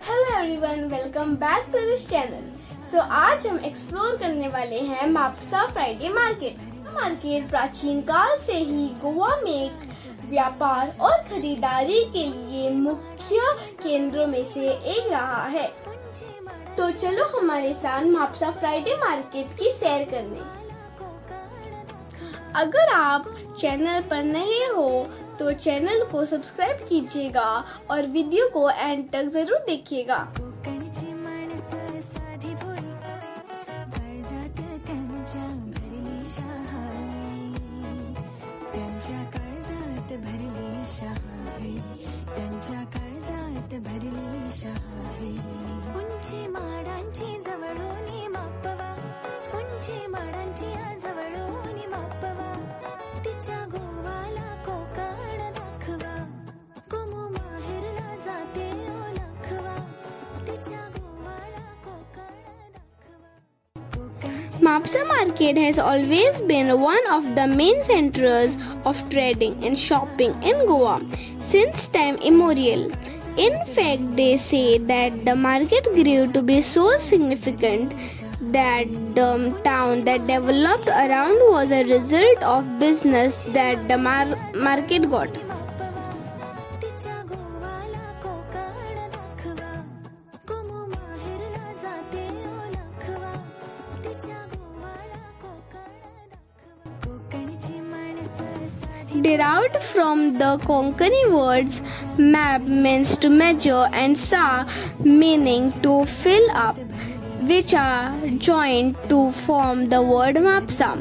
Hello everyone, welcome back to this channel. So आज हम explore करने वाले हैं माप्सा फ्राइडे मार्केट। मार्केट प्राचीन काल से ही गोवा में एक व्यापार और खरीदारी के लिए मुख्य केंद्रों में से एक रहा है। तो चलो हमारे साथ माप्सा फ्राइडे मार्केट की सैर करने। अगर आप चैनल पर नए हो तो चैनल को सब्सक्राइब कीजिएगा और वीडियो को एंड तक जरूर देखिएगा। Mapsa Market has always been one of the main centers of trading and shopping in Goa since time immemorial. In fact, they say that the market grew to be so significant that the town that developed around was a result of business that the market got. Derived from the Konkani words map means to measure and sa meaning to fill up, which are joined to form the word Mapsa.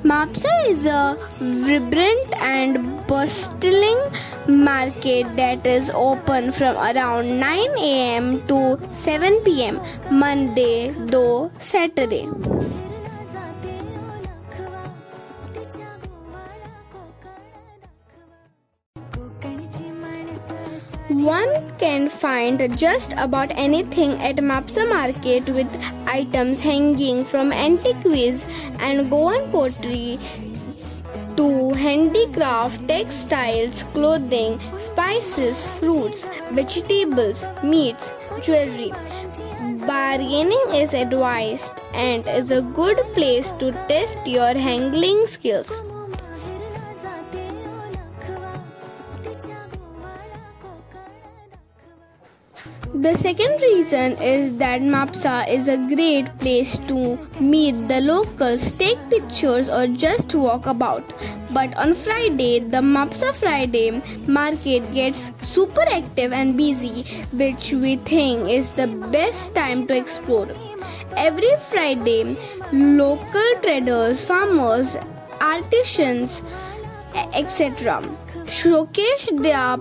Mapsa is a vibrant and bustling market that is open from around 9 a.m. to 7 p.m. Monday to Saturday. One can find just about anything at Mapsa Market, with items hanging from antiques and Goan pottery to handicraft, textiles, clothing, spices, fruits, vegetables, meats, jewelry. Bargaining is advised and is a good place to test your haggling skills. The second reason is that Mapsa is a great place to meet the locals, take pictures or just walk about. But on Friday, the Mapsa Friday market gets super active and busy, which we think is the best time to explore. Every Friday, local traders, farmers, artisans, etc. showcase their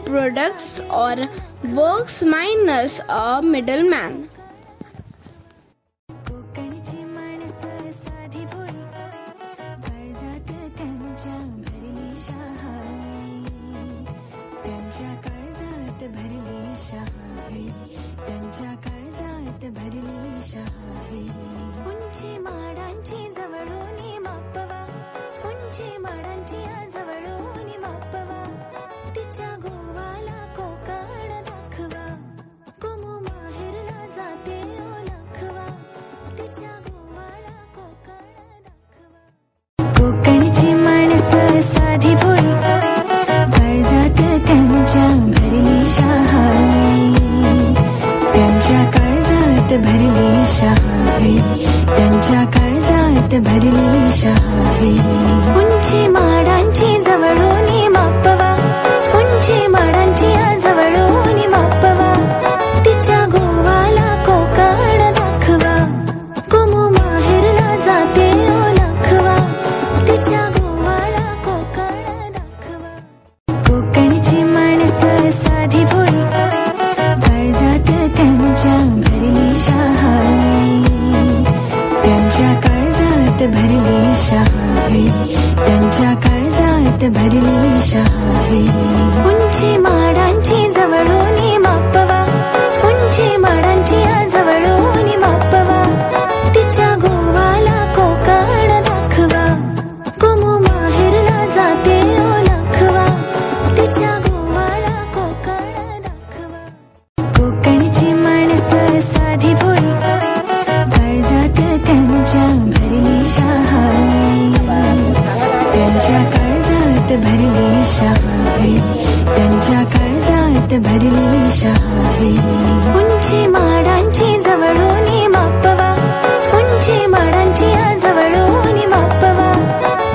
products or works minus a middleman. भरली शहारी त्यांच्या काळजात भरली शहारी उंची माडांची जवळून मापवा उंची माडांची जवळून मापवा तिच्या गोवाला कोकण दाखवा कुमू माहेरला जाते ओळखवा तिच्या गोवाला कोकण दाखवा कोकणची माणसं साधी भोळी काळजात त्यांच्या भरली शहारी काळजात भरली शहावे, त्यांच्या काळजात भरली शहावे. उंची माडांची जवळून मापवा, उंची माडांची जवळून मापवा. तिच्या गोवाला कोकण दाखवा, कोमू माहेरला जाते लखवा. तिच्या गोवाला कोकण दाखवा. कोकणची माणसं साधी भोळी, काळजात त्यांच्या भरली शहावे, त्यांच्या काळजात भरली शहावे, त्यांच्या काळजात भरली शहावे. उंची माडांची जवळून मापवा, उंची माडांची जवळून मापवा.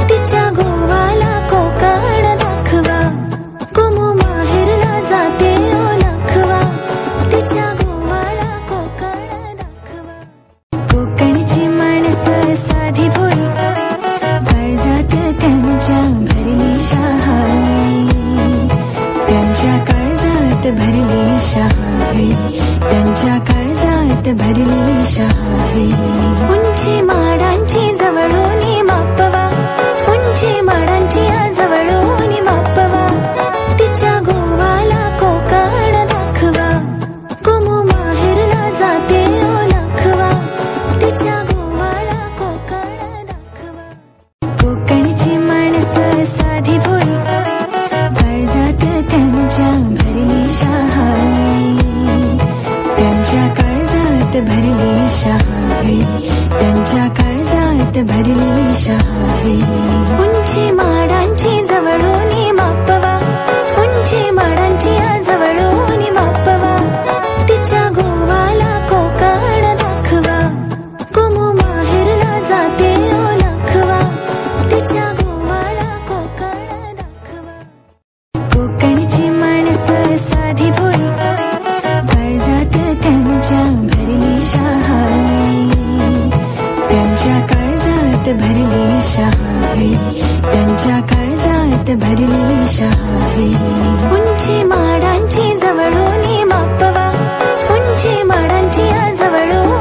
तिच्या गोवाला कोकण दाखवा, कोमू माहेरला जाते लखवा. तिच्या गोवाला कोकण दाखवा. कोकणची माणसं साधी भोळी, काळजात त्यांच्या भरली शहावे, त्यांच्या काळजात भरली शहावे, त्यांच्या काळजात भरली शहावे. उंची माडांची जवळून मापवा, उंची माडांची जवळून मापवा. तिच्या गोवाला कोकण दाखवा, कोमू माहेरला जाते लखवा. तिच्या गोवाला कोकण दाखवा. कोकणची माणसं साधी भोळी, काळजात त्यांच्या भरली शहावे, त्यांच्या काळजात भरली शहावे, त्यांच्या काळजात भरली शहावे. उंची माडांची जवळून मापवा, उंची माडांची जवळून मापवा. तिच्या गोवाला कोकण दाखवा, कोमू माहेरला जाते लखवा. तिच्या गोवाला कोकण दाखवा. कोकणची माणसं साधी भोळी, काळजात त्यांच्या भरली शहावे, त्यांच्या काळजात भरली शहावे, त्यांच्या काळजात भरली शहावे. उंची माडांची जवळून मापवा, उंची माडांची जवळून